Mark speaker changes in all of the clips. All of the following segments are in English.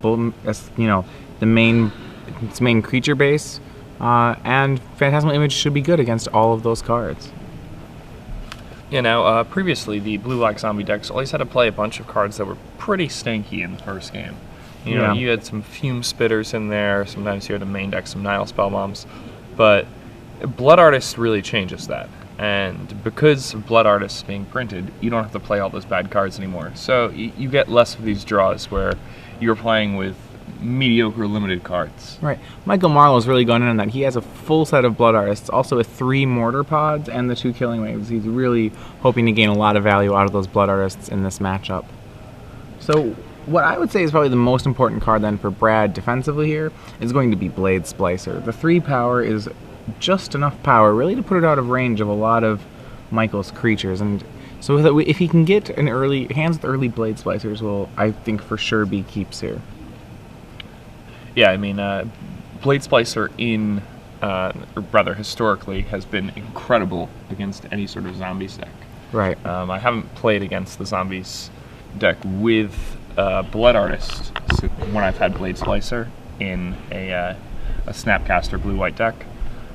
Speaker 1: the main creature base, and Phantasmal Image should be good against all of those cards.
Speaker 2: Yeah, now, previously, the blue-black zombie decks always had to play a bunch of cards that were pretty stinky in the first game. You had some Fume Spitters in there, sometimes you had a main deck, some Nile Spellbombs, but Blood Artist really changes that. And because of Blood Artist being printed, you don't have to play all those bad cards anymore. So you get less of these draws where you're playing with mediocre limited cards.
Speaker 1: Right. Michael Marlow's really gone in on that. He has a full set of Blood Artists, also with 3 Mortar Pods and the 2 Killing Waves. He's really hoping to gain a lot of value out of those Blood Artists in this matchup. So what I would say is probably the most important card then for Brad defensively here is going to be Blade Splicer. The 3 power is just enough power really to put it out of range of a lot of Michael's creatures, and so if he can get an hands with early Blade Splicers will, I think, for sure be keeps here.
Speaker 2: Yeah, I mean, Blade Splicer or rather historically, has been incredible against any sort of zombies deck.
Speaker 1: Right.
Speaker 2: I haven't played against the zombies deck with Blood Artist when I've had Blade Splicer in a Snapcaster blue-white deck,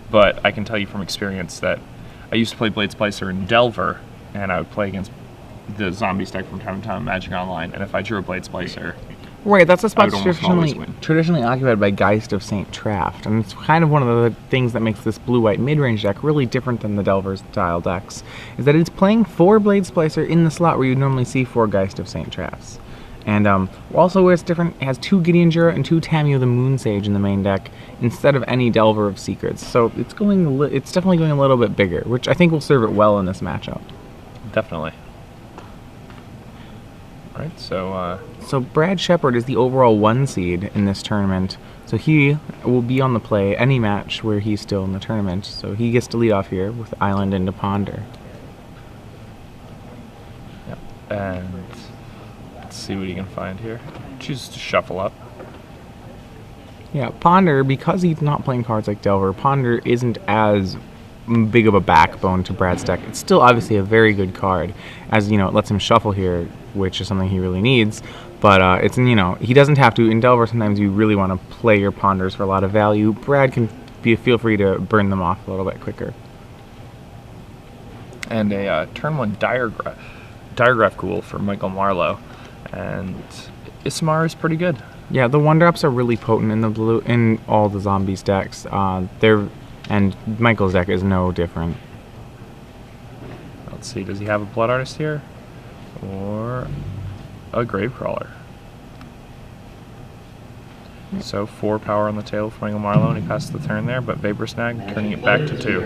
Speaker 2: but I can tell you from experience that I used to play Blade Splicer in Delver, and I would play against the zombies deck from time to time in Magic Online, and if I drew a Blade Splicer,
Speaker 1: right, that's a spot
Speaker 2: traditionally
Speaker 1: occupied by Geist of St. Traft, and it's kind of one of the things that makes this blue-white mid-range deck really different than the Delver-style decks, is that it's playing 4 Blade Splicer in the slot where you normally see 4 Geist of St. Trafts. And also where it's different, it has 2 Gideon Jura and 2 Tamio the Moonsage in the main deck instead of any Delver of Secrets. So it's definitely going a little bit bigger, which I think will serve it well in this matchup.
Speaker 2: Definitely. All right,
Speaker 1: so Brad Sheppard is the overall 1 seed in this tournament, so he will be on the play any match where he's still in the tournament. So he gets to lead off here with Island into Ponder.
Speaker 2: Yep, and let's see what he can find here. Chooses to shuffle up.
Speaker 1: Yeah, Ponder, because he's not playing cards like Delver, Ponder isn't as big of a backbone to Brad's deck. It's still obviously a very good card, as it lets him shuffle here, which is something he really needs. But it's he doesn't have to. In Delver, sometimes you really want to play your Ponders for a lot of value. Brad can feel free to burn them off a little bit quicker.
Speaker 2: And a turn 1 Diregraph Ghoul for Michael Marlow, and Ismar is pretty good.
Speaker 1: Yeah, the 1-drops are really potent in all the zombies decks. And Michael's deck is no different.
Speaker 2: Let's see, does he have a Blood Artist here? Or a Gravecrawler? So 4 power on the table for Michael Marlow, and he passes the turn there, but Vapor Snag, turning it back to 2.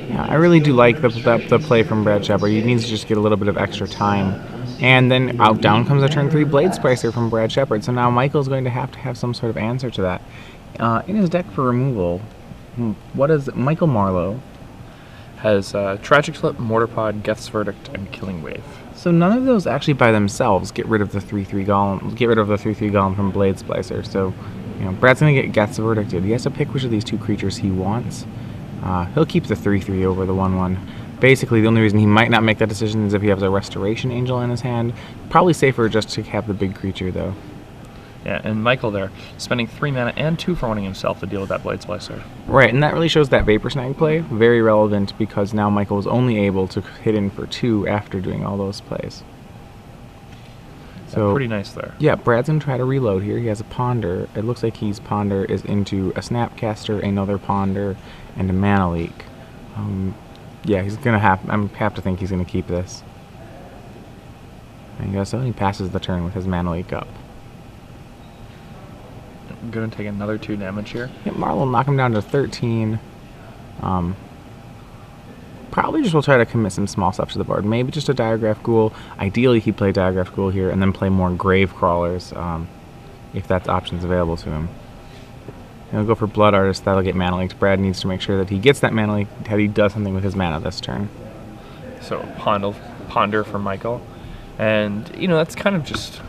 Speaker 1: Yeah, I really do like the play from Brad Sheppard. He needs to just get a little bit of extra time. And then down comes a turn 3 Blade Splicer from Brad Sheppard, so now Michael's going to have some sort of answer to that. In his deck for removal, what is Michael Marlow?
Speaker 2: Has Tragic Slip, Mortarpod, Geth's Verdict, and Killing Wave.
Speaker 1: So none of those actually by themselves get rid of the 3/3 Golem from Blade Splicer. So Brad's gonna get Geth's Verdicted. He has to pick which of these 2 creatures he wants. He'll keep the 3/3 over the 1/1. Basically, the only reason he might not make that decision is if he has a Restoration Angel in his hand. Probably safer just to have the big creature though.
Speaker 2: Yeah, and Michael there, spending 3 mana and 2 for winning himself to deal with that Blade Splicer.
Speaker 1: Right, and that really shows that Vapor Snag play very relevant, because now Michael is only able to hit in for 2 after doing all those plays. So
Speaker 2: pretty nice there.
Speaker 1: Yeah, Brad's gonna try to reload here. He has a Ponder. It looks like Ponder is into a Snapcaster, another Ponder, and a Mana Leak. Yeah, he's gonna have to think he's gonna keep this. And so he passes the turn with his Mana Leak up.
Speaker 2: I'm going to take another 2 damage here.
Speaker 1: Yeah, Marlow will knock him down to 13. Probably just will try to commit some small stuff to the board. Maybe just a Diregraph Ghoul. Ideally, he'd play Diregraph Ghoul here and then play more Grave Crawlers, if that's options available to him. He'll go for Blood Artist. That'll get Mana Leaked. Brad needs to make sure that he gets that Mana Leak, that he does something with his mana this turn.
Speaker 2: So Ponder for Michael. And, that's kind of just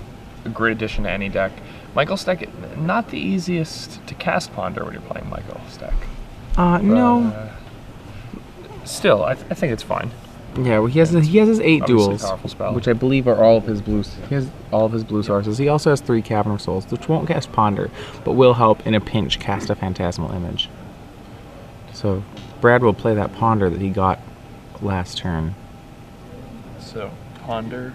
Speaker 2: a great addition to any deck. Michael's deck, not the easiest to cast Ponder when you're playing Michael's deck.
Speaker 1: No.
Speaker 2: Still, I think it's fine.
Speaker 1: Yeah, well, he has his 8 duels,
Speaker 2: powerful spell.
Speaker 1: which I believe are all of his blues. He has all of his blue sources. He also has 3 Cavern of Souls, which won't cast Ponder, but will help in a pinch cast a Phantasmal Image. So Brad will play that Ponder that he got last turn.
Speaker 2: So Ponder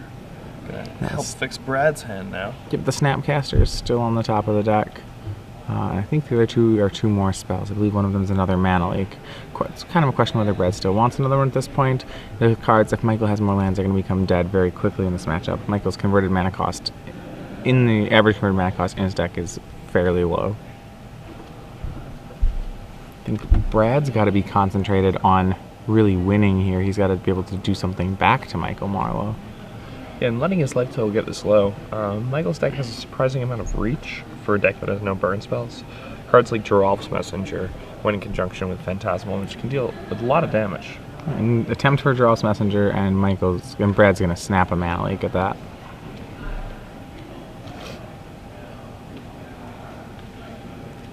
Speaker 2: gonna help fix Brad's hand now.
Speaker 1: Yep, the Snapcaster is still on the top of the deck. I think the other 2 are 2 more spells. I believe one of them is another Mana Lake. It's kind of a question whether Brad still wants another one at this point. The cards, if Michael has more lands, are going to become dead very quickly in this matchup. Michael's converted mana cost, in the average converted mana cost in his deck, is fairly low. I think Brad's got to be concentrated on really winning here. He's got to be able to do something back to Michael Marlow.
Speaker 2: Yeah, and letting his life total get this low, Michael's deck has a surprising amount of reach for a deck that has no burn spells. Cards like Geralf's Messenger, when in conjunction with Phantasmal, which can deal with a lot of damage.
Speaker 1: And attempt for Geralf's Messenger, and Brad's going to snap a Mana Lake at that.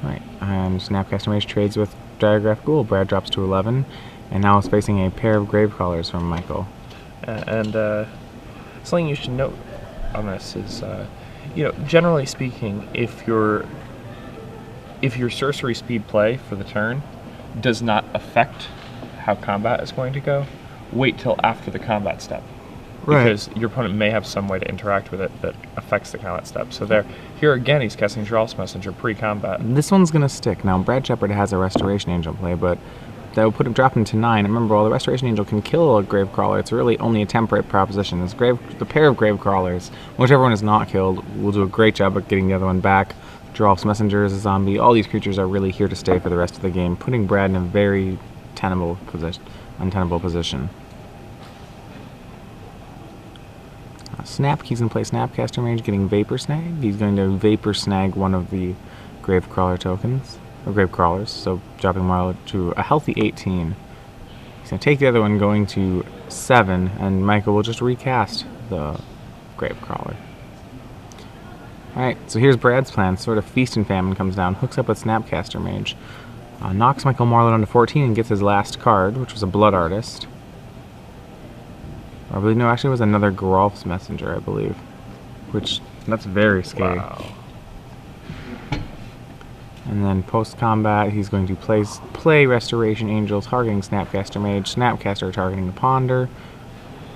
Speaker 1: Right, and Snapcaster Mage trades with Diagraph Ghoul. Brad drops to 11, and now is facing a pair of Gravecrawlers from Michael.
Speaker 2: Something you should note on this is, generally speaking, if your sorcery speed play for the turn does not affect how combat is going to go, wait till after the combat step.
Speaker 1: Right.
Speaker 2: Because your opponent may have some way to interact with it that affects the combat step. So here again, he's casting Geralf's Messenger pre-combat.
Speaker 1: This one's going to stick. Now, Brad Sheppard has a Restoration Angel play, but that will drop him to 9. Remember, while the Restoration Angel can kill a Gravecrawler, it's really only a temperate proposition. The pair of Gravecrawlers, whichever one is not killed, will do a great job at getting the other one back. Geralf's Messenger is a zombie. All these creatures are really here to stay for the rest of the game, putting Brad in a very untenable position. Snap, he's going to play Snapcaster Mage, getting Vapor Snag. He's going to Vapor Snag one of the Gravecrawler tokens, or Gravecrawlers, so dropping Marlow to a healthy 18. He's going to take the other one, going to 7, and Michael will just recast the Gravecrawler. Alright, so here's Brad's plan. Sort of Feast and Famine comes down, hooks up with Snapcaster Mage, knocks Michael Marlow down to 14 and gets his last card, which was a Blood Artist. I believe, no, actually it was another Geralf's Messenger, I believe. That's very scary.
Speaker 2: Wow.
Speaker 1: And then post-combat, he's going to play Restoration Angel, targeting Snapcaster Mage, Snapcaster targeting the Ponder.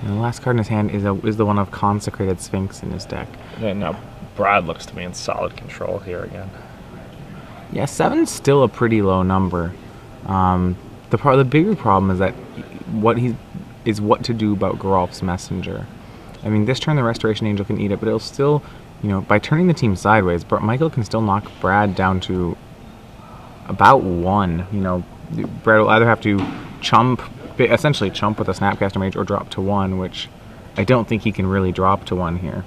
Speaker 1: And the last card in his hand is the one of Consecrated Sphinx in his deck.
Speaker 2: And now Brad looks to be in solid control here again.
Speaker 1: Yeah, 7's still a pretty low number. The bigger problem is that what to do about Geralf's Messenger. I mean, this turn the Restoration Angel can eat it, but it'll still, by turning the team sideways, Michael can still knock Brad down to about 1. Brad will either have to essentially chump with a Snapcaster Mage or drop to 1, which I don't think he can really drop to 1 here.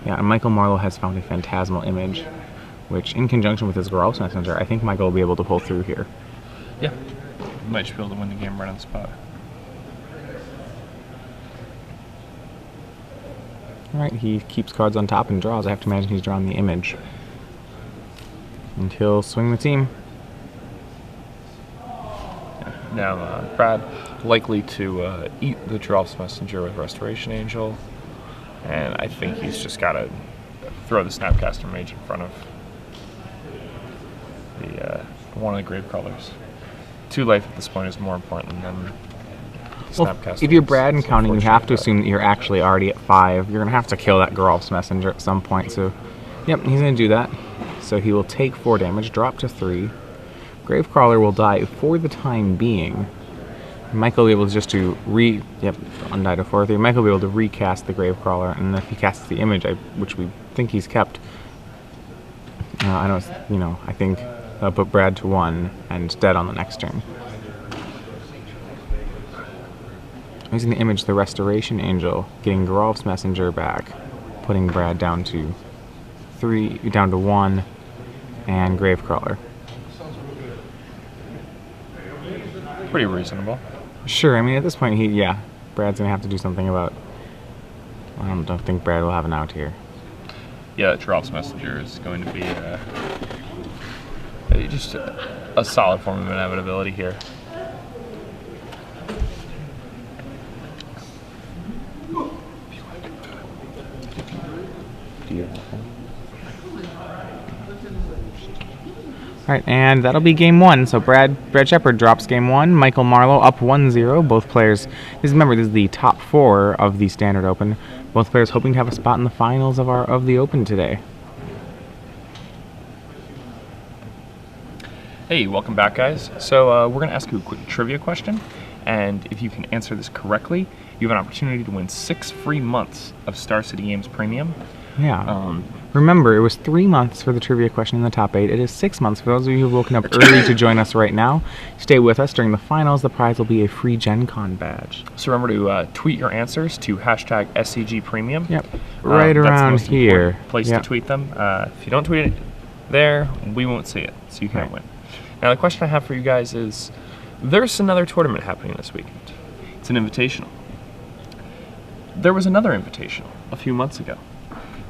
Speaker 1: Yeah, and Michael Marlow has found a Phantasmal Image, which, in conjunction with his Geralf's Messenger, I think Michael will be able to pull through here.
Speaker 2: Yeah, might just be able to win the game right on the spot.
Speaker 1: Alright, he keeps cards on top and draws. I have to imagine he's drawn the image. And he'll swing the team.
Speaker 2: Now, Brad likely to eat the Geralf's Messenger with Restoration Angel. And I think he's just got to throw the Snapcaster Mage in front of one of the Gravecrawlers. 2 life at this point is more important than Snapcaster.
Speaker 1: If you're Brad and counting, you have to assume that you're actually already at 5. You're going to have to kill that Geralf's Messenger at some point. So, yep, he's going to do that. So he will take 4 damage, drop to 3. Gravecrawler will die for the time being. Michael will be able to just undied to 4. Michael will be able to recast the Gravecrawler, and if he casts the image, which we think he's kept, I think that'll put Brad to 1 and dead on the next turn. Using the image, the Restoration Angel, getting Geralf's Messenger back, putting Brad down to 1, and Gravecrawler.
Speaker 2: Pretty reasonable.
Speaker 1: Sure, I mean, at this point, Brad's going to have to do something about... I don't think Brad will have an out here.
Speaker 2: Yeah, Geralf's Messenger is going to be just a solid form of inevitability here.
Speaker 1: Alright, and that'll be game 1. So Brad Sheppard drops game 1. Michael Marlow up 1-0. Both players, remember, this is the top 4 of the Standard Open. Both players hoping to have a spot in the finals of the Open today.
Speaker 2: Hey, welcome back, guys. So we're going to ask you a quick trivia question, and if you can answer this correctly, you have an opportunity to win 6 free months of Star City Games Premium.
Speaker 1: Yeah. Remember, it was 3 months for the trivia question in the top 8. It is 6 months for those of you who've woken up early to join us right now. Stay with us during the finals. The prize will be a free Gen Con badge.
Speaker 2: So remember to tweet your answers to hashtag SCG Premium.
Speaker 1: Yep. Right around
Speaker 2: that's the most
Speaker 1: here.
Speaker 2: important place to tweet them. If you don't tweet it there, we won't see it, so you can't win. Now the question I have for you guys is, there's another tournament happening this weekend. It's an invitational. There was another invitational a few months ago.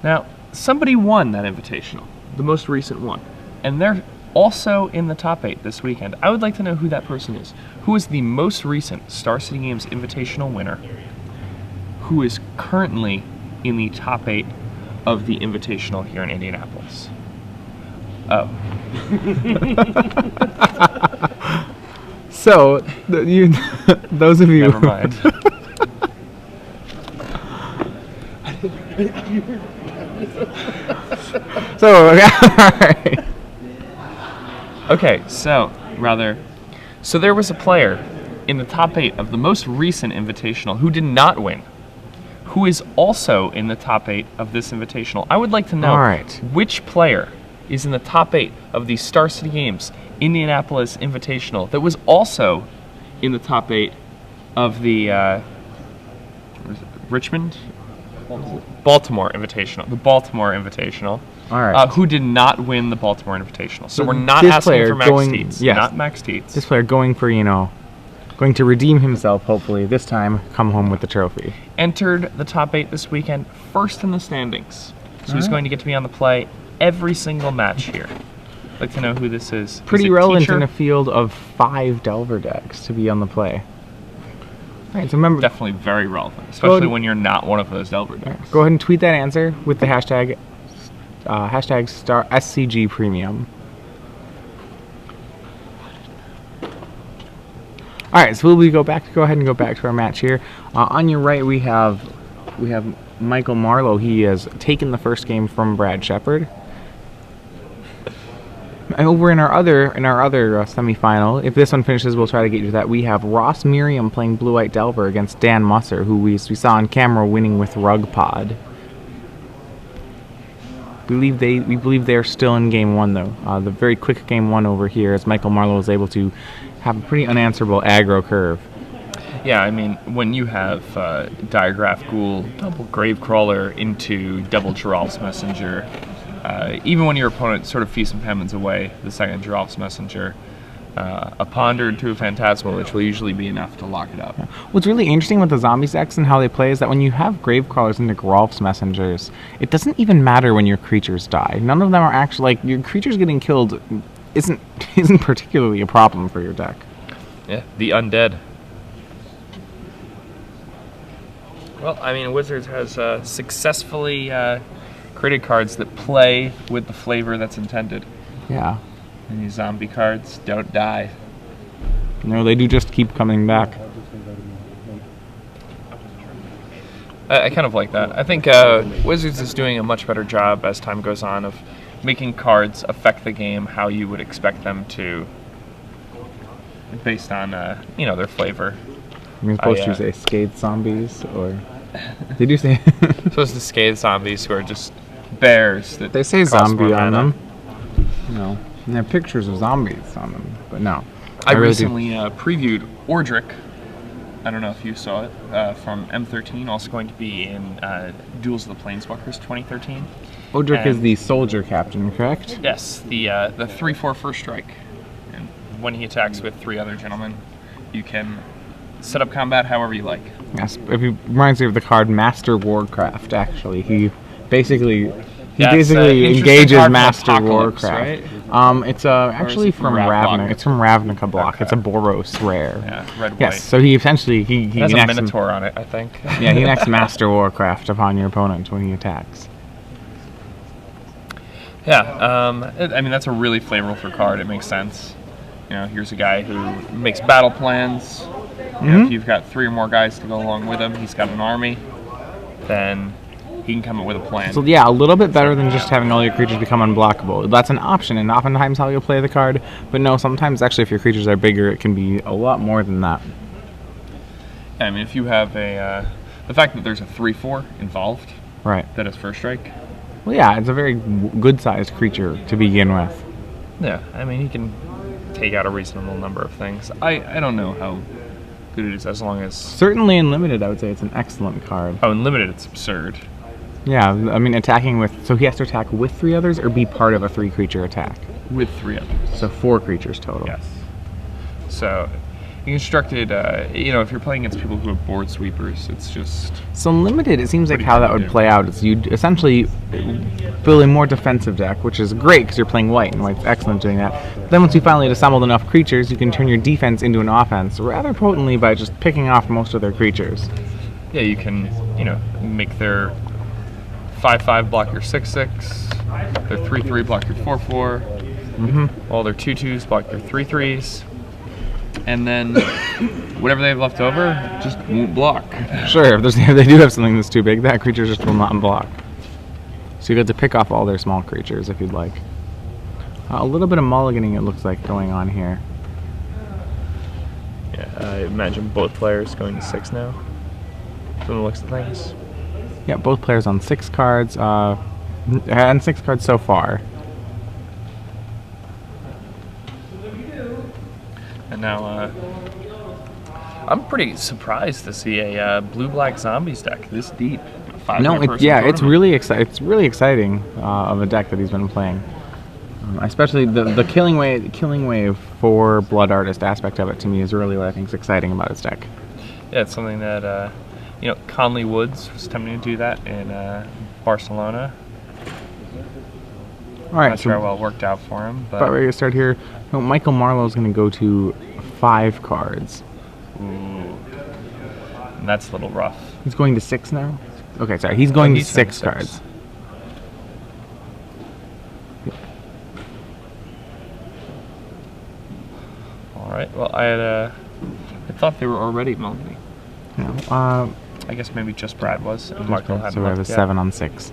Speaker 2: Now, somebody won that invitational, the most recent one, and they're also in the top 8 this weekend. I would like to know who that person is. Who is the most recent Star City Games invitational winner, who is currently in the top 8 of the invitational here in Indianapolis? Oh.
Speaker 1: So, those of you...
Speaker 2: Never mind.
Speaker 1: So, alright.
Speaker 2: Okay, so there was a player in the top 8 of the most recent invitational who did not win, who is also in the top 8 of this invitational. I would like to know which player is in the top 8 of the Star City Games Indianapolis Invitational that was also in the top 8 of the Baltimore Invitational. The Baltimore Invitational.
Speaker 1: All right.
Speaker 2: Who did not win the Baltimore Invitational. So we're not asking for Max Teets.
Speaker 1: Yes.
Speaker 2: Not Max Teets.
Speaker 1: This player going for, going to redeem himself, hopefully, this time come home with the trophy.
Speaker 2: Entered the top 8 this weekend, first in the standings. So he's going to get to be on the play every single match here. I'd like to know who this is.
Speaker 1: Pretty relevant in a field of 5 Delver decks to be on the play. All right, so remember,
Speaker 2: definitely very relevant, especially when you're not one of those Delver decks.
Speaker 1: Go ahead and tweet that answer with the hashtag star SCG Premium. All right, so we'll go ahead and go back to our match here. On your right, we have Michael Marlow. He has taken the first game from Brad Sheppard. Over in our other semifinal, if this one finishes, we'll try to get you to that. We have Ross Miriam playing Blue White Delver against Dan Musser, who we saw on camera winning with Rug Pod. We believe they are still in game 1 though. The very quick game 1 over here, as Michael Marlow was able to have a pretty unanswerable aggro curve.
Speaker 2: Yeah, I mean, when you have Diagraph Ghoul, double Gravecrawler into double Giralf's Messenger, even when your opponent sort of feasts and famines away the second Giralf's Messenger, a Ponder to a Phantasmal, which will usually be enough to lock it up.
Speaker 1: Yeah. What's really interesting with the Zombies decks and how they play is that when you have Gravecrawlers into Giralf's Messengers, it doesn't even matter when your creatures die. None of them are actually, your creatures getting killed isn't particularly a problem for your deck.
Speaker 2: Yeah, the undead. Well, I mean, Wizards has successfully created cards that play with the flavor that's intended.
Speaker 1: Yeah.
Speaker 2: And these zombie cards don't die.
Speaker 1: No, they do just keep coming back.
Speaker 2: I kind of like that. I think Wizards is doing a much better job as time goes on of making cards affect the game how you would expect them to, based on their flavor.
Speaker 1: You're supposed to say Scathed Zombies, or they do say
Speaker 2: supposed to Scathed Zombies, who are just bears that
Speaker 1: they say zombie on them. No, and they have pictures of zombies on them, but no.
Speaker 2: I recently previewed Ordric. I don't know if you saw it, from M13, also going to be in Duels of the Planeswalkers 2013.
Speaker 1: Ordric is the soldier captain, correct?
Speaker 2: Yes, the 3/4 first strike. And when he attacks with 3 other gentlemen, you can set up combat however you like.
Speaker 1: Yes, it reminds me of the card Master Warcraft, actually. He basically engages Master Warcraft.
Speaker 2: Right?
Speaker 1: It's actually from Ravnica. It's from Ravnica block. Okay. It's a Boros rare.
Speaker 2: Yeah, red-white.
Speaker 1: Yes, so he essentially he
Speaker 2: has a Minotaur on it, I think.
Speaker 1: Yeah, he enacts Master Warcraft upon your opponent when he attacks.
Speaker 2: Yeah, I mean, that's a really flavorful card. It makes sense. You know, here's a guy who makes battle plans. You know, if you've got 3 or more guys to go along with him, he's got an army, then he can come up with a plan.
Speaker 1: So yeah, a little bit better than just having all your creatures become unblockable. That's an option, and oftentimes how you'll play the card. But no, sometimes actually if your creatures are bigger, it can be a lot more than that.
Speaker 2: Yeah, I mean, if you have the fact that there's a 3/4 involved,
Speaker 1: right,
Speaker 2: that is first strike.
Speaker 1: Well, yeah, it's a very good-sized creature to begin with.
Speaker 2: Yeah, I mean, he can take out a reasonable number of things. I don't know how good it is as long as...
Speaker 1: Certainly in Limited, I would say it's an excellent card.
Speaker 2: Oh, in Limited, it's absurd.
Speaker 1: Yeah, I mean, attacking with... So he has to attack with 3 others or be part of a 3-creature attack?
Speaker 2: With 3 others.
Speaker 1: So 4 creatures total.
Speaker 2: Yes. So... You constructed, you know, if you're playing against people who have board sweepers, it's just...
Speaker 1: So in Limited, it seems like how that would play out is you'd essentially build a more defensive deck, which is great because you're playing white, and white's excellent doing that. Then once you finally had assembled enough creatures, you can turn your defense into an offense rather potently by just picking off most of their creatures.
Speaker 2: Yeah, you can, you know, make their 5/5 block your 6/6, their 3/3 block your 4/4, all their 2/2s block your 3/3s. And then whatever they have left over just won't block.
Speaker 1: Sure, if they do have something that's too big, that creature just will not block. So you get to pick off all their small creatures if you'd like. A little bit of mulliganing it looks like going on here.
Speaker 2: Yeah, I imagine both players going to 6 now, from the looks of things.
Speaker 1: Yeah, both players on 6 cards, and 6 cards so far.
Speaker 2: And now, I'm pretty surprised to see a blue-black zombies deck this deep.
Speaker 1: It's really exciting of a deck that he's been playing. Especially the killing wave for Blood Artist aspect of it to me is really what I think is exciting about his deck.
Speaker 2: Yeah, it's something that you know, Conley Woods was attempting to do that in Barcelona.
Speaker 1: All right,
Speaker 2: not sure how well it worked out for him. But
Speaker 1: we're gonna start here. No, Michael Marlow is going to go to 5 cards.
Speaker 2: Ooh, and that's a little rough.
Speaker 1: He's going to 6 now? Okay, sorry. He's going to 6 cards. Yeah.
Speaker 2: All right. Well, I thought they were already mulliganing.
Speaker 1: No.
Speaker 2: I guess maybe just Brad was, and Michael hadn't.
Speaker 1: So we have a 7 on 6.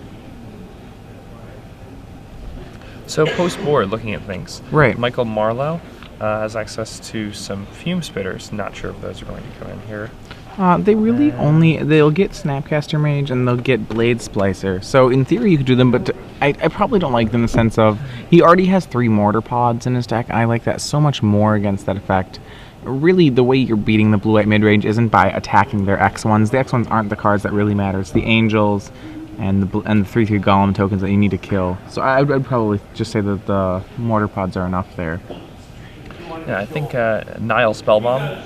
Speaker 2: So post-board, looking at things.
Speaker 1: Right.
Speaker 2: Michael Marlow has access to some fume spitters. Not sure if those are going to come in here.
Speaker 1: They really they'll get Snapcaster Mage and they'll get Blade Splicer. So in theory you could do them, but I probably don't like them in the sense of he already has 3 Mortar Pods in his deck, and I like that so much more against that effect. Really, the way you're beating the blue-white mid-range isn't by attacking their X1s. The X1s aren't the cards that really matter. It's the Angels and the 3/3 Golem tokens that you need to kill. So I'd probably just say that the Mortar Pods are enough there.
Speaker 2: Yeah, I think Nile Spellbomb.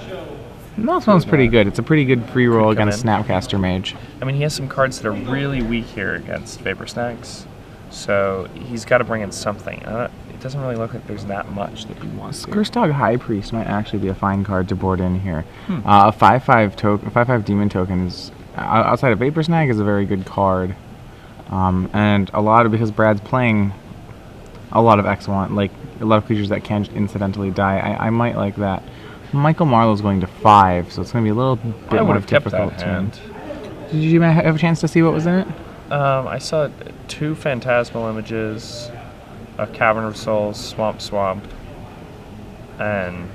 Speaker 1: Nile Spellbomb's pretty good. It's a pretty good free roll against Snapcaster Mage.
Speaker 2: I mean, he has some cards that are really weak here against Vapor Snacks, so he's got to bring in something. It doesn't really look like there's that much that he wants.
Speaker 1: Skurstog High Priest might actually be a fine card to board in here. A 5/5 demon token is outside of Vapor Snag is a very good card, and because Brad's playing a lot of X1, like a lot of creatures that can incidentally die. I might like that. Michael Marlow's going to 5, so it's going to be a little bit more difficult to him. Did you have a chance to see what was in it?
Speaker 2: I saw 2 Phantasmal Images, a Cavern of Souls, Swamp, and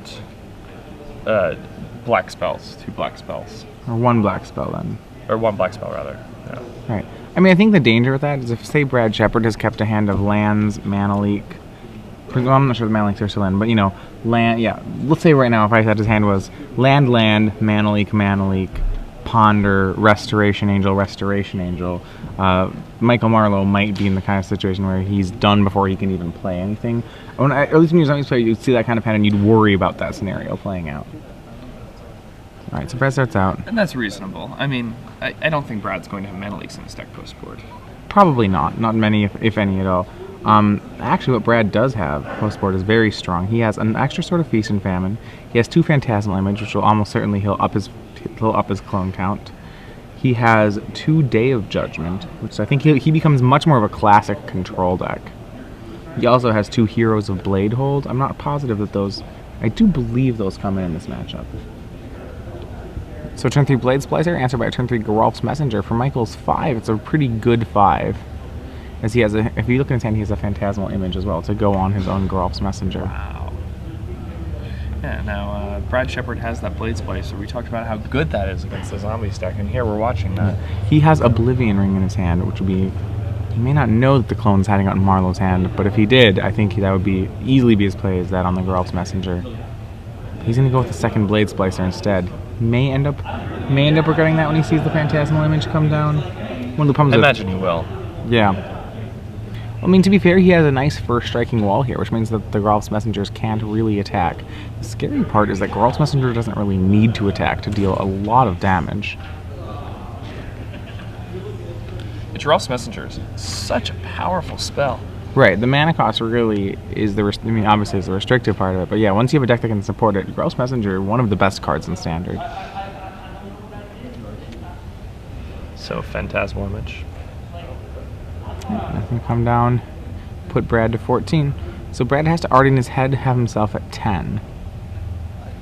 Speaker 2: black spells, 2 black spells.
Speaker 1: Or 1 black spell, then.
Speaker 2: Or 1 black spell, rather. Yeah.
Speaker 1: Right. I mean, I think the danger with that is if, say, Brad Sheppard has kept a hand of lands, Mana Leak. Well, I'm not sure the Mana Leaks are still in, but, you know, land. Yeah, let's say right now if I said his hand was land, Mana Leak, Ponder, Restoration Angel. Michael Marlow might be in the kind of situation where he's done before he can even play anything. At least when you're zombies player, you'd see that kind of hand and you'd worry about that scenario playing out. All right, so Brad starts out.
Speaker 2: And that's reasonable. I mean, I don't think Brad's going to have Mana Leaks in his deck post-board.
Speaker 1: Probably not. Not many, if any at all. Actually, what Brad does have post-board is very strong. He has an extra sort of Feast and Famine. He has 2 Phantasmal Image, which will almost certainly he'll up his clone count. He has 2 Day of Judgment, which I think he becomes much more of a classic control deck. He also has 2 Heroes of Blade Hold. I'm not positive that those... I do believe those come in this matchup. So turn 3 Blade Splicer, answered by turn 3 Geralf's Messenger. For Michael's 5, it's a pretty good 5. As he has a... If you look in his hand, he has a Phantasmal Image as well to go on his own Geralf's Messenger.
Speaker 2: Wow. Yeah, now Brad Sheppard has that Blade Splicer. We talked about how good that is against the zombie stack, and here we're watching that.
Speaker 1: He has Oblivion Ring in his hand, which would be... He may not know that the clone's hiding out in Marlow's hand, but if he did, I think that would be easily be as play as that on the Geralf's Messenger. He's going to go with the second Blade Splicer instead. May end up regretting that when he sees the Phantasmal Image come down. One of the problems
Speaker 2: I imagine he will.
Speaker 1: Yeah. I mean, to be fair, he has a nice first striking wall here, which means that the Geralf's Messengers can't really attack. The scary part is that Geralf's Messenger doesn't really need to attack to deal a lot of damage.
Speaker 2: Geralf's Messenger is such a powerful spell.
Speaker 1: Right, the mana cost really is obviously is the restrictive part of it, but yeah, once you have a deck that can support it, Geralf's Messenger, one of the best cards in Standard.
Speaker 2: So, Phantasmal Image.
Speaker 1: Nothing come down, put Brad to 14. So Brad has to already in his head have himself at 10.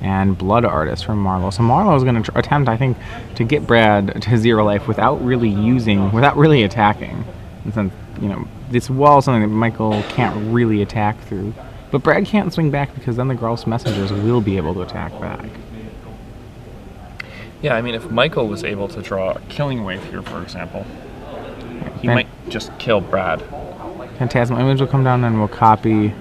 Speaker 1: And Blood Artist from Marlow. So Marlow is going to attempt, I think, to get Brad to 0 life without really attacking. And since, this wall is something that Michael can't really attack through. But Brad can't swing back because then the Geralf's Messengers will be able to attack back.
Speaker 2: Yeah, I mean, if Michael was able to draw a Killing Wave here, for example, he might just kill Brad.
Speaker 1: Phantasmal Image will come down and we'll copy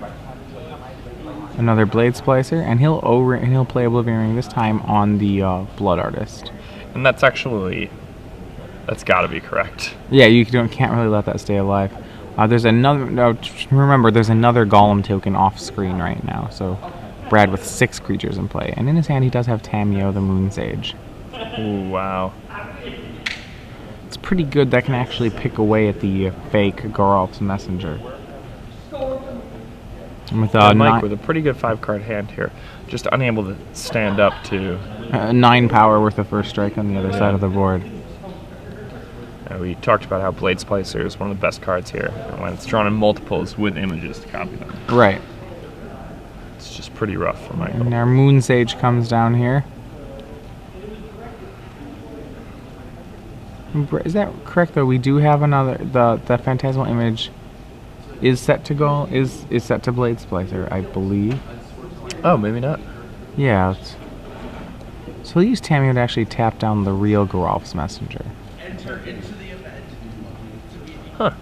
Speaker 1: another Blade Splicer, and he'll play Oblivion Ring this time on the Blood Artist.
Speaker 2: And that's got to be correct.
Speaker 1: Yeah, you can't really let that stay alive. There's another. No, remember, there's another Golem token off screen right now. So Brad with 6 creatures in play, and in his hand he does have Tamiyo, the Moon Sage.
Speaker 2: Ooh, wow.
Speaker 1: It's pretty good. That can actually pick away at the fake Geralf's Messenger. With
Speaker 2: Mike with a pretty good 5-card hand here, just unable to stand up to
Speaker 1: 9 power worth of first strike on the other side of the board.
Speaker 2: We talked about how Blade Splicer is one of the best cards here, when it's drawn in multiples with images to copy them.
Speaker 1: Right.
Speaker 2: It's just pretty rough for Michael.
Speaker 1: And our Moon Sage comes down here. Is that correct though? We do have another. The Phantasmal Image is set to go. Is set to Blade Splicer, I believe.
Speaker 2: Oh, maybe not.
Speaker 1: Yeah. So he'll use Tamiyo to actually tap down the real Geralf's Messenger.
Speaker 3: Enter into the event.
Speaker 2: Huh.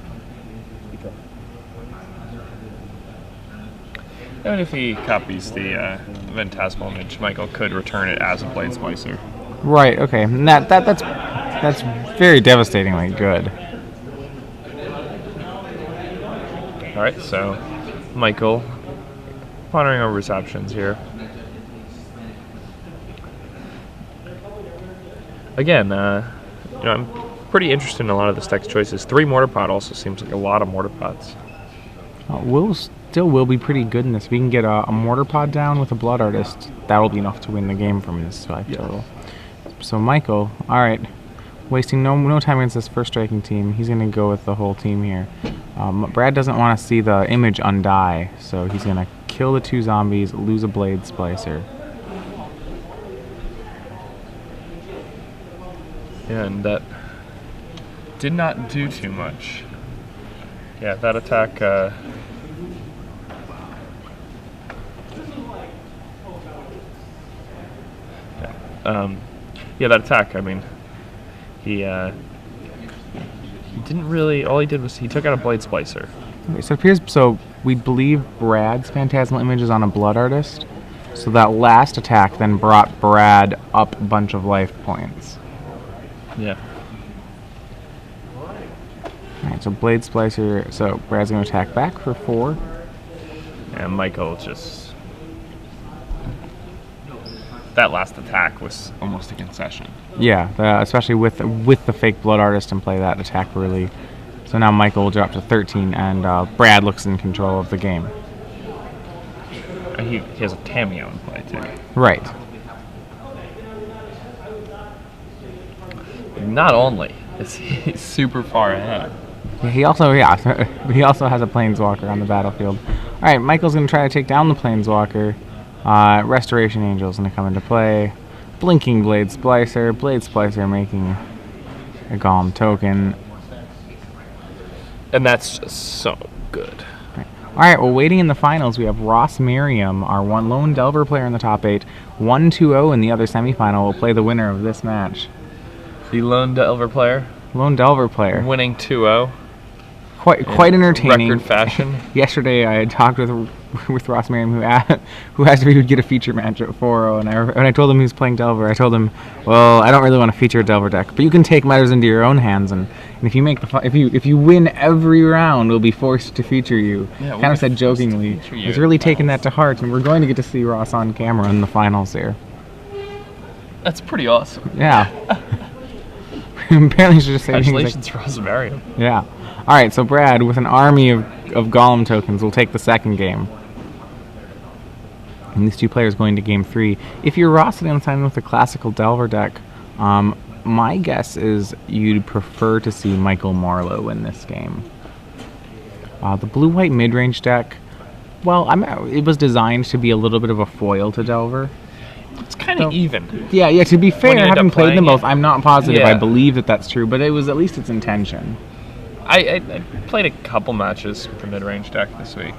Speaker 2: And if he copies the Phantasmal Image, Michael could return it as a Blade Splicer.
Speaker 1: Right. Okay. And that's very devastatingly good.
Speaker 2: All right. So, Michael, pondering over his options here. Again, I'm pretty interested in a lot of this deck's choices. 3 Mortar Pot also seems like a lot of Mortar Pots. Will be pretty good in this. If we can get a Mortar Pod down with a Blood Artist, that'll be enough to win the game from this 5 total. So Michael, all right, wasting no time against this first striking team. He's going to go with the whole team here. Brad doesn't want to see the image undie, so he's going to kill the 2 zombies, lose a Blade Splicer. Yeah, and that did not do too much. Yeah, that attack... that attack, I mean, he didn't really... All he did was he took out a Blade Splicer.
Speaker 1: Okay, so we believe Brad's Phantasmal Image is on a Blood Artist. So that last attack then brought Brad up a bunch of life points.
Speaker 2: Yeah.
Speaker 1: Alright, so Blade Splicer, so Brad's going to attack back for 4.
Speaker 2: And Michael just... That last attack was almost a concession.
Speaker 1: Yeah, especially with the fake Blood Artist in play, that attack really... So now Michael will drop to 13, and Brad looks in control of the game.
Speaker 2: And he has a Tamiyo in play, too.
Speaker 1: Right.
Speaker 2: Not only is he super far ahead,
Speaker 1: He also he also has a Planeswalker on the battlefield. All right, Michael's going to try to take down the Planeswalker. Restoration Angel's going to come into play. Blinking Blade Splicer making a Golem token.
Speaker 2: And that's just so good.
Speaker 1: All right, well, waiting in the finals, we have Ross Merriam, our lone Delver player in the top 8. 1-2-0 in the other semifinal will play the winner of this match.
Speaker 2: The lone Delver player.
Speaker 1: Lone Delver player.
Speaker 2: Winning 2-0.
Speaker 1: Quite entertaining.
Speaker 2: Record fashion.
Speaker 1: Yesterday, I had talked with Ross Merriam, who asked if he would get a feature match at 4-0, and when I told him he was playing Delver, I told him, well, I don't really want to feature a Delver deck, but you can take matters into your own hands, and if you make if you win every round, we'll be forced to feature you. Yeah, kind of said jokingly. He's really taken that to heart, and we're going to get to see Ross on camera in the finals here.
Speaker 2: That's pretty awesome.
Speaker 1: Yeah. Apparently, should just say
Speaker 2: congratulations, Ross Merriam.
Speaker 1: Yeah. All right, so Brad, with an army of Golem tokens, will take the second game. And these two players going to game 3. If you're Ross and signing with a classical Delver deck, my guess is you'd prefer to see Michael Marlow in this game. The blue-white mid-range deck, well, it was designed to be a little bit of a foil to Delver.
Speaker 2: It's kind of even.
Speaker 1: Yeah, to be fair, having played them both, I'm not positive
Speaker 2: Yeah.
Speaker 1: I believe that that's true, but it was at least its intention.
Speaker 2: I played a couple matches with the mid-range deck this week.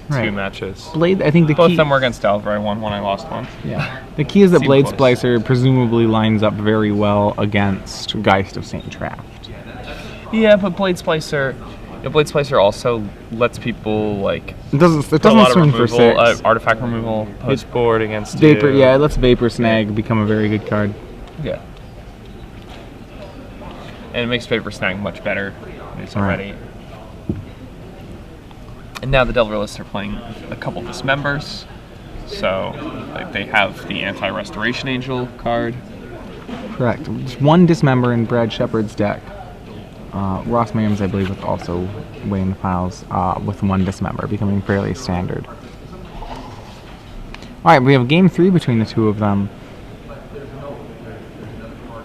Speaker 1: Right.
Speaker 2: 2 matches.
Speaker 1: Blade, I think
Speaker 2: Both of them were against Delver. I won one, I lost one.
Speaker 1: Yeah. The key is that
Speaker 2: Seemed
Speaker 1: Blade
Speaker 2: close.
Speaker 1: Splicer presumably lines up very well against Geist of St. Traft.
Speaker 2: Yeah, but Blade Splicer also lets people like
Speaker 1: It doesn't
Speaker 2: put a lot of
Speaker 1: swing for
Speaker 2: removal,
Speaker 1: 6.
Speaker 2: artifact removal, post board against
Speaker 1: Vapor,
Speaker 2: you.
Speaker 1: yeah, it lets Vapor Snag become a very good card.
Speaker 2: Yeah. And it makes Vapor Snag much better when it's
Speaker 1: Right.
Speaker 2: already. And now the Delver lists are playing a couple Dismembers. So like, they have the Anti-Restoration Angel card.
Speaker 1: Correct. Just one Dismember in Brad Sheppard's deck. Ross Merriam's, I believe, was also weighing the files with one Dismember, becoming fairly standard. Alright, we have game 3 between the two of them.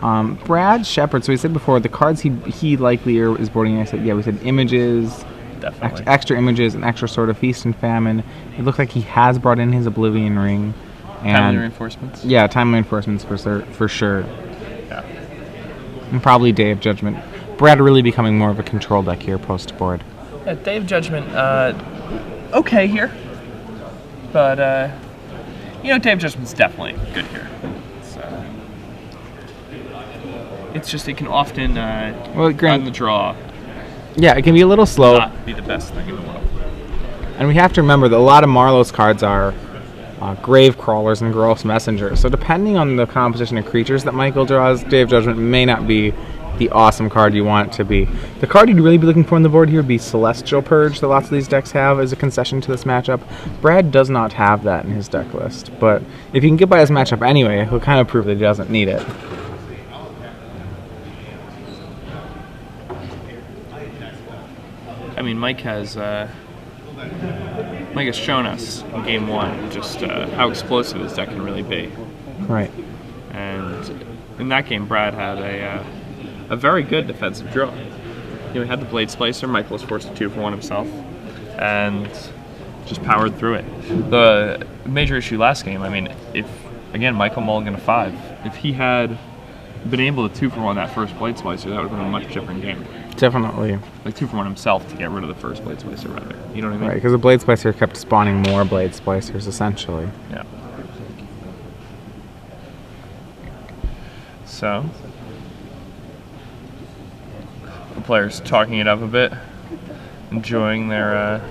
Speaker 1: Brad Sheppard, so we said before, the cards he likely is boarding, I said, yeah, we said images,
Speaker 2: Definitely.
Speaker 1: extra images, and extra sort of Feast and Famine. It looks like he has brought in his Oblivion Ring. And
Speaker 2: Timely reinforcements?
Speaker 1: Yeah, timely reinforcements for sure.
Speaker 2: Yeah.
Speaker 1: And probably Day of Judgment. Brad really becoming more of a control deck here post-board.
Speaker 2: Yeah, Day of Judgment, okay here. But, Day of Judgment's definitely good here. So, it's just, it can often, on the draw,
Speaker 1: yeah, it can be a little slow.
Speaker 2: not be the best thing in the world.
Speaker 1: And we have to remember that a lot of Marlow's cards are Grave Crawlers and Gross Messengers. So depending on the composition of creatures that Michael draws, Day of Judgment may not be the awesome card you want it to be. The card you'd really be looking for on the board here would be Celestial Purge that lots of these decks have as a concession to this matchup. Brad does not have that in his deck list, but if you can get by his matchup anyway, he'll kind of prove that he doesn't need it.
Speaker 2: I mean, Mike has shown us in game 1 just how explosive his deck can really be.
Speaker 1: Right.
Speaker 2: And in that game, Brad had a very good defensive draw. He had the Blade Splicer. Michael was forced to 2-for-1 himself, and just powered through it. The major issue last game, I mean, Michael mulligan a 5. If he had been able to 2-for-1 that first Blade Splicer, that would have been a much different game.
Speaker 1: Definitely.
Speaker 2: Like 2-for-1 himself to get rid of the first Blade Splicer, rather. You know what I mean?
Speaker 1: Right, because the Blade Splicer kept spawning more Blade Splicers, essentially.
Speaker 2: Yeah. So, the players talking it up a bit, enjoying their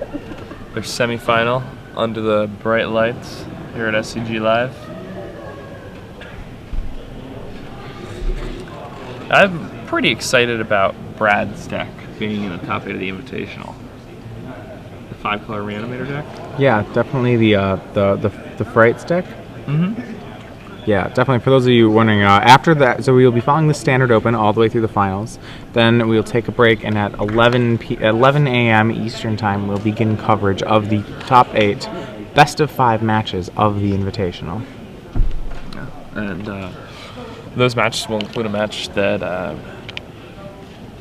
Speaker 2: semifinal under the bright lights here at SCG Live. I'm pretty excited about Brad's deck being in the top 8 of the Invitational. The 5-color Reanimator deck.
Speaker 1: Yeah, definitely the Frights deck.
Speaker 2: Mm-hmm.
Speaker 1: Yeah, definitely. For those of you wondering, after that, so we will be following the Standard Open all the way through the finals. Then we'll take a break, and at 11 a.m. Eastern Time, we'll begin coverage of the top 8 best of 5 matches of the Invitational.
Speaker 2: Yeah. And those matches will include a match that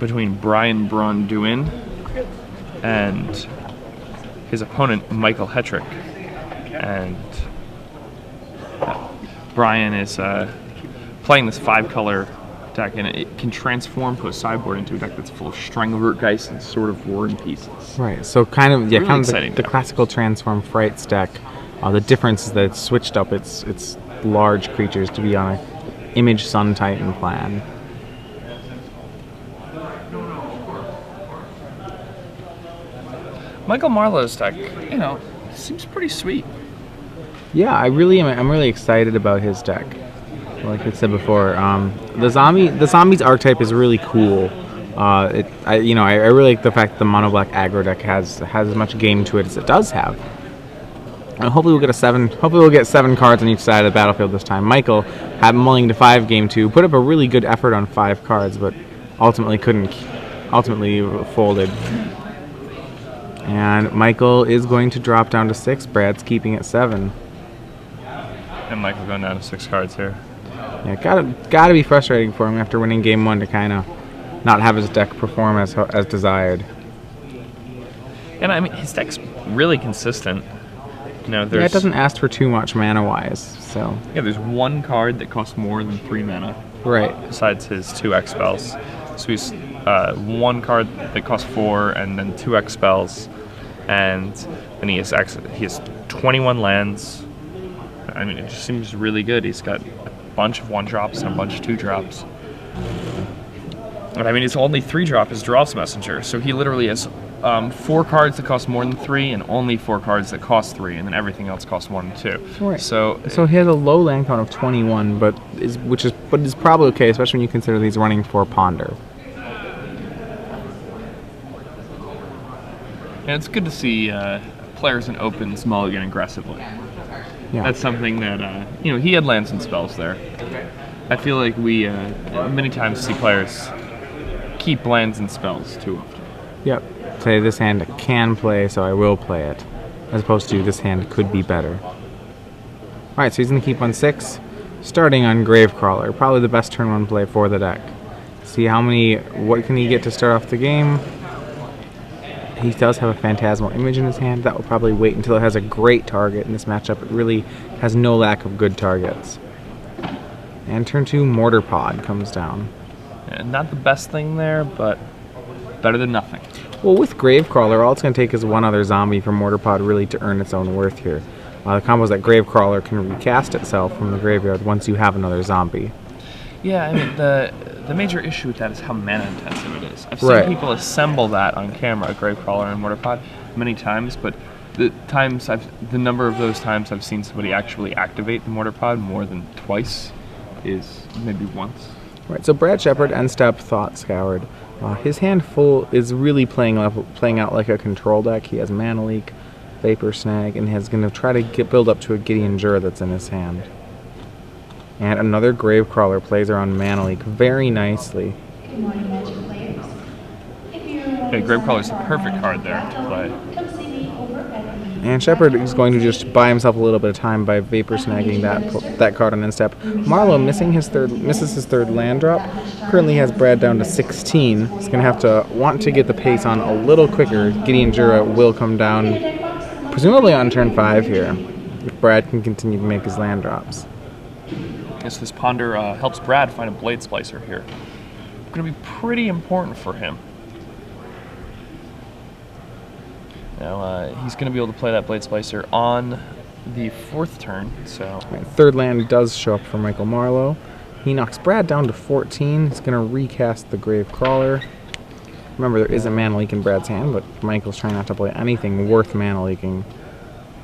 Speaker 2: between Brian Braun-Duin and his opponent, Michael Hetrick. And Brian is playing this 5-color deck, and it can transform to a sideboard into a deck that's full of Stranglergeist and Sword of War and Pieces.
Speaker 1: Right, so kind of
Speaker 2: Really
Speaker 1: kind of
Speaker 2: exciting
Speaker 1: the
Speaker 2: deck.
Speaker 1: classical transform Frights deck. The difference is that it's switched up its large creatures to be on a Image Sun Titan plan.
Speaker 2: Michael Marlow's deck, seems pretty sweet.
Speaker 1: Yeah, I'm really excited about his deck. Like I said before, the zombies archetype is really cool. I really like the fact that the mono black aggro deck has as much game to it as it does have. And hopefully we'll get Hopefully we'll get 7 cards on each side of the battlefield this time. Michael had mulling to 5 game 2, put up a really good effort on 5 cards, but ultimately folded. And Michael is going to drop down to 6. Brad's keeping at 7.
Speaker 2: And Michael going down to 6 cards here.
Speaker 1: Yeah, gotta be frustrating for him after winning game 1 to kind of not have his deck perform as desired.
Speaker 2: And I mean, his deck's really consistent.
Speaker 1: It doesn't ask for too much mana-wise, so...
Speaker 2: Yeah, there's 1 card that costs more than 3 mana.
Speaker 1: Right.
Speaker 2: Besides his 2x spells. So he's 1 card that costs 4, and then 2x spells. And then he has 21 lands. I mean, it just seems really good. He's got a bunch of 1-drops and a bunch of 2-drops. And I mean, his only 3-drop is Draw's Messenger. So he literally has 4 cards that cost more than 3, and only 4 cards that cost 3, and then everything else costs 1 and 2.
Speaker 1: Right.
Speaker 2: So
Speaker 1: he has a low land count of 21, but is probably okay, especially when you consider that he's running 4 Ponder.
Speaker 2: Yeah, it's good to see players in opens mulligan aggressively.
Speaker 1: Yeah.
Speaker 2: That's something that, he had lands and spells there. I feel like we many times see players keep lands and spells too often.
Speaker 1: Yep. Say this hand can play, so I will play it. As opposed to this hand could be better. Alright, so he's going to keep on 6. Starting on Gravecrawler. Probably the best turn 1 play for the deck. See what can he get to start off the game. He does have a Phantasmal Image in his hand. That will probably wait until it has a great target in this matchup. It really has no lack of good targets. And turn 2, Mortar Pod comes down.
Speaker 2: Yeah, not the best thing there, but better than nothing.
Speaker 1: Well, with Gravecrawler, all it's going to take is 1 other zombie for Mortar Pod really to earn its own worth here. The combo is that Gravecrawler can recast itself from the graveyard once you have another zombie.
Speaker 2: Yeah, I mean, the major issue with that is how mana intensive it is. I've seen people assemble that on camera, Gravecrawler and Mortar Pod, many times, but the number of those times I've seen somebody actually activate the Mortar Pod more than twice is maybe once.
Speaker 1: Right, so Brad Sheppard, end step, Thought Scoured. His hand full is really playing out like a control deck. He has Mana Leak, Vapor Snag, and he's going to try to build up to a Gideon Jura that's in his hand. And another Gravecrawler plays around Mana Leak very nicely.
Speaker 2: Okay, Gravecrawler's the perfect card there to play.
Speaker 1: And Sheppard is going to just buy himself a little bit of time by Vapor Snagging that card on end step. Marlow misses his third land drop. Currently has Brad down to 16. He's going to want to get the pace on a little quicker. Gideon Jura will come down, presumably on turn 5 here, if Brad can continue to make his land drops.
Speaker 2: Yes, this Ponder helps Brad find a Blade Splicer here. Going to be pretty important for him. Now, he's going to be able to play that Blade Splicer on the 4th turn, so...
Speaker 1: Right, third land does show up for Michael Marlow. He knocks Brad down to 14. He's going to recast the Gravecrawler. Remember, there is a Mana Leak in Brad's hand, but Michael's trying not to play anything worth Mana Leaking.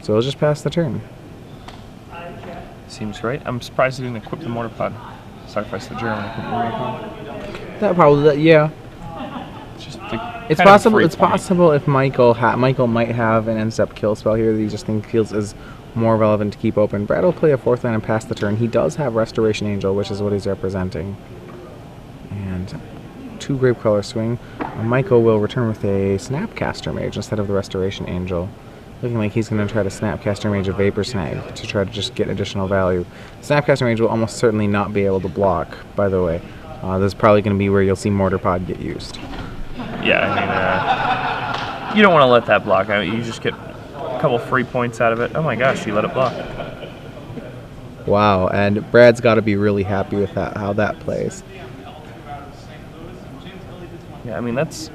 Speaker 1: So he'll just pass the turn.
Speaker 2: Seems right. I'm surprised he didn't equip the Mortar Pod. Sacrifice the Jura and equip the Mortar Pod.
Speaker 1: That probably, yeah. It's possible if Michael might have an end step kill spell here that he just feels is more relevant to keep open. Brad will play a 4th land and pass the turn. He does have Restoration Angel, which is what he's representing. And 2 Gravecrawler swing. Michael will return with a Snapcaster Mage instead of the Restoration Angel. Looking like he's going to try to Snapcaster Mage a Vapor Snag to try to just get additional value. Snapcaster Mage will almost certainly not be able to block, by the way. This is probably going to be where you'll see Mortar Pod get used.
Speaker 2: Yeah, I You don't want to let that block out. You just get a couple free points out of it. Oh my gosh, you let it block.
Speaker 1: Wow, and Brad's got to be really happy with that, how that plays.
Speaker 2: Yeah, I mean, that's...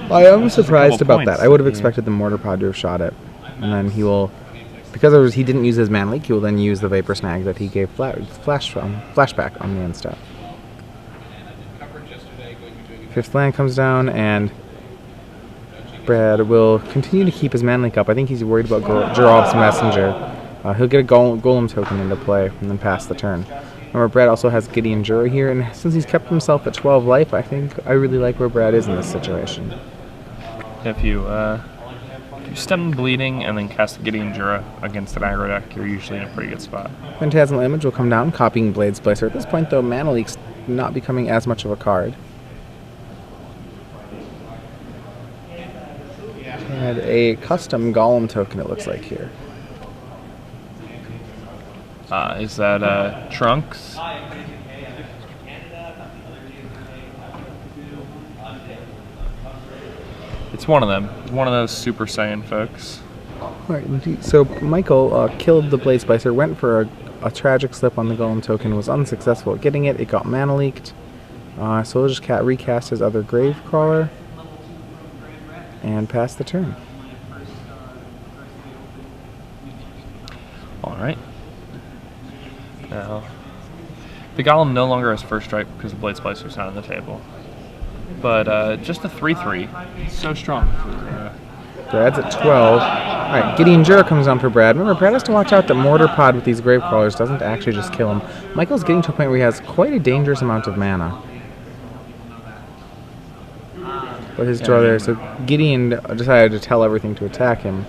Speaker 1: I am surprised about
Speaker 2: points.
Speaker 1: that. I would have expected the Mortar Pod to have shot it. And then he will, because he didn't use his Mana Leak, he will then use the Vapor Snag that he gave Flashback on the end step. Fifth land comes down, and Brad will continue to keep his Mana Leak up. I think he's worried about Geralt's Messenger. He'll get a Golem token into play and then pass the turn. Remember, Brad also has Gideon Jura here, and since he's kept himself at 12 life, I think I really like where Brad is in this situation.
Speaker 2: If you stem the bleeding and then cast Gideon Jura against an aggro deck, you're usually in a pretty good spot.
Speaker 1: Phantasmal Image will come down, copying Blade Splicer. At this point, though, Mana Leak's not becoming as much of a card. And a custom Golem token, it looks like here.
Speaker 2: Is that Trunks? It's one of them. One of those Super Saiyan folks.
Speaker 1: Alright, so Michael killed the Blade Splicer, went for a tragic slip on the Golem token, was unsuccessful at getting it. It got Mana Leaked. So he'll just recast his other Gravecrawler and pass the turn.
Speaker 2: Alright. Now, the Golem no longer has first strike because the Blade Splicer's not on the table. But just a 3/3, so strong for
Speaker 1: Brad's at 12. Alright, Gideon Jura comes on for Brad. Remember, Brad has to watch out that Mortar Pod with these Gravecrawlers doesn't actually just kill him. Michael's getting to a point where he has quite a dangerous amount of mana. But his draw there, so Gideon decided to tell everything to attack him.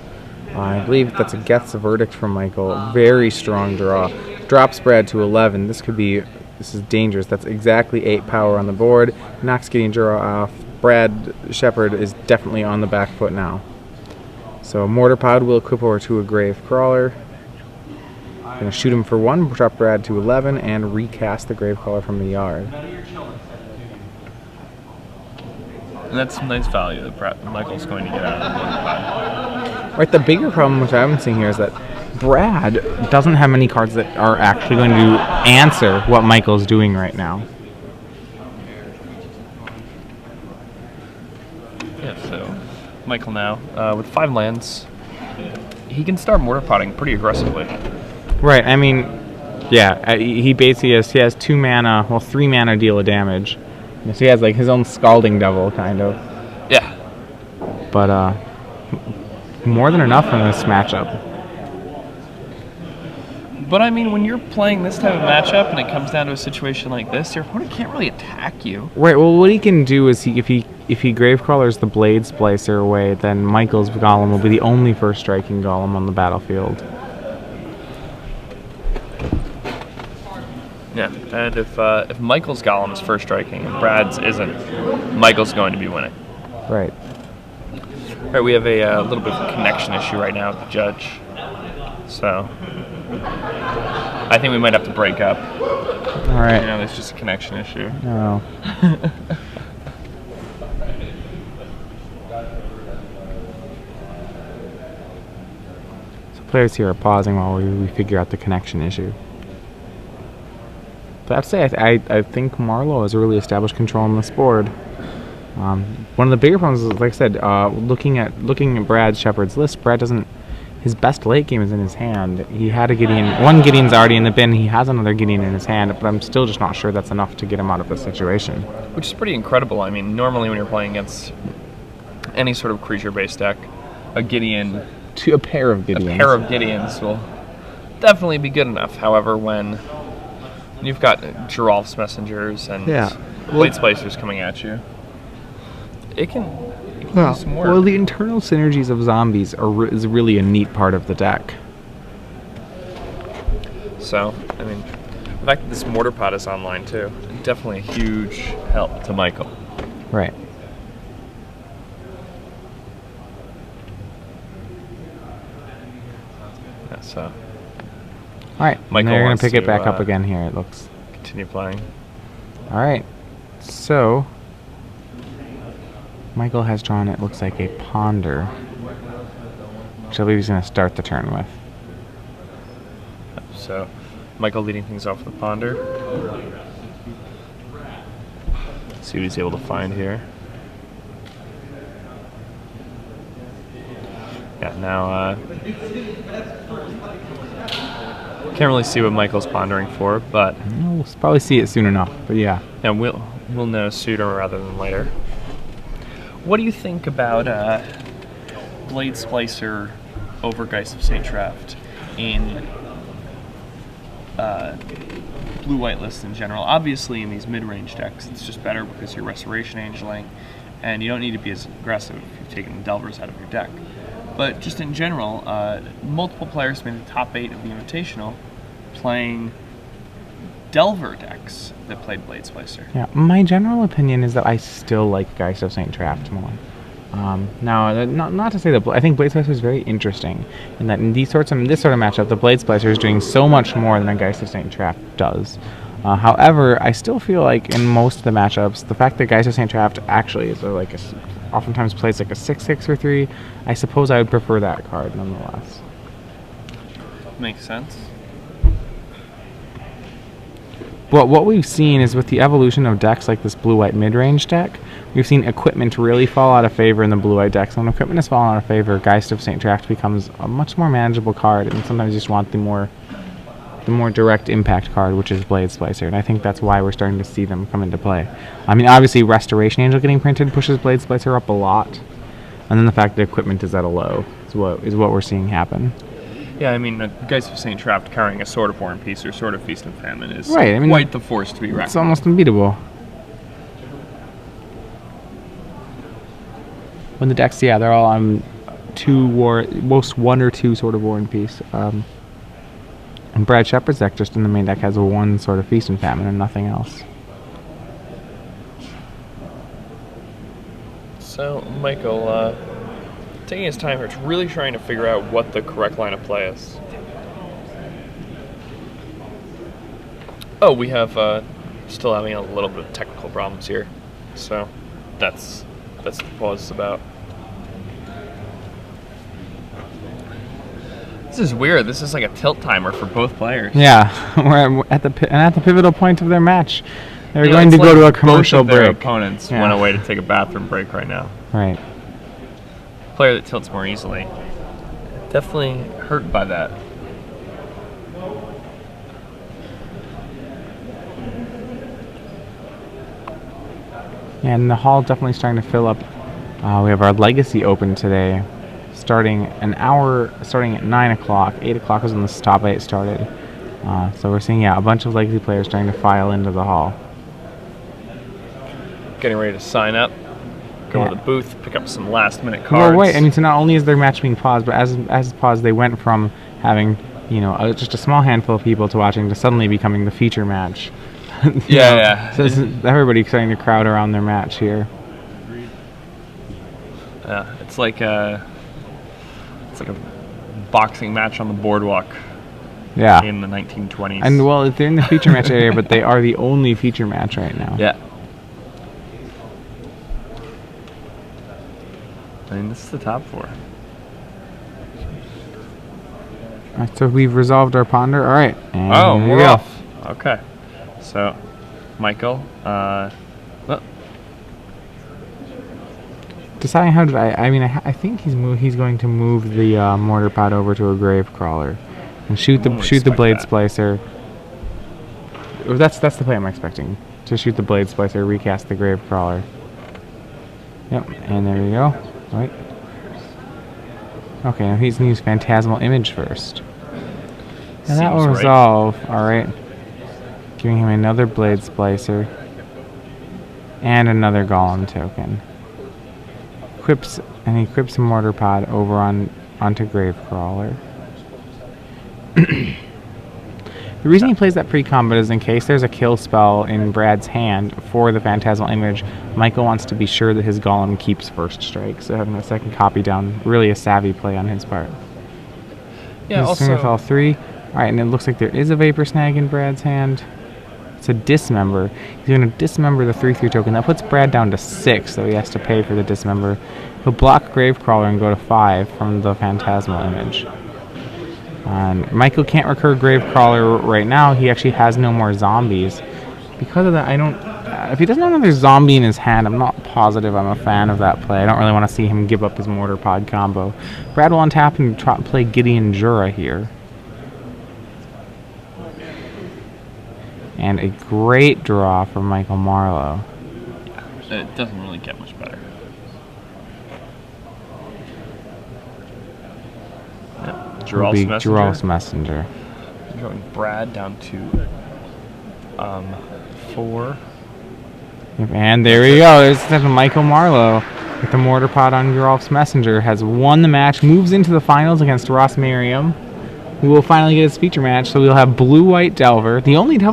Speaker 1: I believe that's a Geth's verdict from Michael. Very strong draw. Drops Brad to 11. This is dangerous. That's exactly 8 power on the board. Knocks Gideon Jura off. Brad Sheppard is definitely on the back foot now. So Mortar Pod will equip over to a Gravecrawler. Gonna shoot him for 1, drop Brad to 11, and recast the Gravecrawler from the yard.
Speaker 2: And that's some nice value that Michael's going to get out of the Mortar Pod.
Speaker 1: Right, the bigger problem which I'm seeing here is that Brad doesn't have many cards that are actually going to answer what Michael's doing right now.
Speaker 2: Yeah, so Michael now, with 5 lands, he can start Mortar Podding pretty aggressively.
Speaker 1: Right, I mean, yeah, he basically has 2 mana, well 3 mana deal of damage. So he has like his own Scalding Devil, kind of.
Speaker 2: Yeah.
Speaker 1: But, more than enough in this matchup.
Speaker 2: But I mean, when you're playing this type of matchup and it comes down to a situation like this, your opponent can't really attack you.
Speaker 1: Right, well what he can do is if he Gravecrawlers the Blade Splicer away, then Michael's Golem will be the only first striking Golem on the battlefield.
Speaker 2: Yeah, and if Michael's Golem is first striking and Brad's isn't, Michael's going to be winning.
Speaker 1: Right.
Speaker 2: All right, we have a little bit of a connection issue right now with the judge. So I think we might have to break up.
Speaker 1: All right.
Speaker 2: You know, there's just a connection issue.
Speaker 1: No. So players here are pausing while we figure out the connection issue. But I have to say, I think Marlow has really established control on this board. One of the bigger problems is, like I said, looking at Brad Sheppard's list, Brad doesn't. His best late game is in his hand. He had a Gideon. One Gideon's already in the bin. He has another Gideon in his hand, but I'm still just not sure that's enough to get him out of the situation.
Speaker 2: Which is pretty incredible. I mean, normally when you're playing against any sort of creature-based deck, a Gideon...
Speaker 1: A pair of Gideons.
Speaker 2: A pair of Gideons will definitely be good enough. However, when you've got Geralt's Messengers and Blade Splicers coming at you, it can do some work.
Speaker 1: Well, the internal synergies of zombies is really a neat part of the deck.
Speaker 2: So, I mean, the fact that this Mortar Pod is online too, definitely a huge help to Michael.
Speaker 1: Right.
Speaker 2: Yeah, so.
Speaker 1: All right,
Speaker 2: Michael
Speaker 1: they're going
Speaker 2: wants
Speaker 1: to pick it
Speaker 2: to,
Speaker 1: back up again here, it looks.
Speaker 2: Continue playing.
Speaker 1: All right, so Michael has drawn, it looks like, a Ponder, which I believe he's going to start the turn with.
Speaker 2: So, Michael leading things off with the Ponder. See what he's able to find here. Yeah, now can't really see what Michael's pondering for, but
Speaker 1: We'll probably see it soon enough. But yeah,
Speaker 2: and we'll know sooner rather than later. What do you think about Blade Splicer over Geist of St. Traft in blue-white lists in general? Obviously, in these mid-range decks, it's just better because you're Restoration Angeling, and you don't need to be as aggressive if you've taken the Delvers out of your deck. But just in general, multiple players made the top 8 of the Invitational playing Delver decks that played Blade Splicer.
Speaker 1: yeah. My general opinion is that I still like Geist of St. Traft more. Now, not to say that I think Blade Splicer is very interesting, in that in this sort of matchup, the Blade Splicer is doing so much more than a Geist of St. Traft does. However, I still feel like in most of the matchups, the fact that Geist of St. Traft actually is oftentimes plays like a 6/6 or 3, I suppose I would prefer that card nonetheless.
Speaker 2: Makes sense.
Speaker 1: But what we've seen is with the evolution of decks like this blue-white mid-range deck, we've seen equipment really fall out of favor in the blue-white decks. When equipment has fallen out of favor, Geist of St. Traft becomes a much more manageable card, and sometimes you just want the more direct impact card, which is Blade Splicer, and I think that's why we're starting to see them come into play. I mean, obviously, Restoration Angel getting printed pushes Blade Splicer up a lot, and then the fact that equipment is at a low is what we're seeing happen.
Speaker 2: Yeah, I mean, Geist of St. Traft carrying a Sword of War and Peace or Sword of Feast and Famine is
Speaker 1: Right, I mean,
Speaker 2: quite the force to be reckoned.
Speaker 1: It's almost unbeatable. When the decks, yeah, they're all on most 1 or 2 Sword of War and Peace. And Brad Sheppard's deck, just in the main deck, has a 1 sort of Feast and Famine and nothing else.
Speaker 2: So, Michael, taking his time here, it's really trying to figure out what the correct line of play is. Oh, we have still having a little bit of technical problems here. So, that's what the pause is about. This is weird. This is like a tilt timer for both players.
Speaker 1: Yeah, we're at the pivotal point of their match. They're going to go to a commercial
Speaker 2: both of their
Speaker 1: break.
Speaker 2: opponents went away to take a bathroom break right now.
Speaker 1: Right.
Speaker 2: Player that tilts more easily. Definitely hurt by that.
Speaker 1: Yeah, and the hall definitely starting to fill up. We have our Legacy Open today, starting at 9 o'clock. 8 o'clock was when the stop 8 started. So we're seeing, a bunch of Legacy players starting to file into the hall.
Speaker 2: Getting ready to sign up, go to the booth, pick up some last-minute cards.
Speaker 1: Well, wait, I mean, so not only is their match being paused, but as paused, they went from having, just a small handful of people to watching to suddenly becoming the feature match.
Speaker 2: Yeah.
Speaker 1: So everybody's starting to crowd around their match here.
Speaker 2: Yeah, it's like a boxing match on the boardwalk.
Speaker 1: Yeah.
Speaker 2: In the 1920s.
Speaker 1: And well, they're in the feature match area, but they are the only feature match right now.
Speaker 2: Yeah. I mean, this is the top 4.
Speaker 1: Alright, so we've resolved our ponder. Alright.
Speaker 2: Oh, we're off. Okay. So, Michael,
Speaker 1: deciding how did I think he's going to move the mortar pod over to a grave crawler and shoot the blade splicer. Or that's the play I'm expecting. To shoot the blade splicer, recast the grave crawler. Yep, and there we go. Right. Okay, now he's going to use Phantasmal Image first. And that will resolve. Alright. Giving him another blade splicer. And another golem token. He equips a mortar pod over onto Gravecrawler. The reason he plays that pre-combat is in case there's a kill spell in Brad's hand for the Phantasmal Image, Michael wants to be sure that his golem keeps first strike, so having a second copy down, really a savvy play on his part.
Speaker 2: Yeah, also...
Speaker 1: all 3. Alright, and it looks like there is a Vapor Snag in Brad's hand. It's a dismember. He's going to dismember the 3/3 token. That puts Brad down to 6, so he has to pay for the dismember. He'll block Gravecrawler and go to 5 from the Phantasmal image. And Michael can't recur Gravecrawler right now. He actually has no more zombies. Because of that, I don't... if he doesn't have another zombie in his hand, I'm not positive I'm a fan of that play. I don't really want to see him give up his Mortar Pod combo. Brad will untap and play Gideon Jura here. And a great draw from Michael Marlow.
Speaker 2: It doesn't really get much better. Yep.
Speaker 1: Giral's Messenger.
Speaker 2: Drawing Brad down to 4.
Speaker 1: Yep, and there we go. There's Michael Marlow with the Mortar Pod on Giralf's Messenger. Has won the match, moves into the finals against Ross Merriam, who will finally get his feature match. So we'll have Blue-White Delver, the only Delver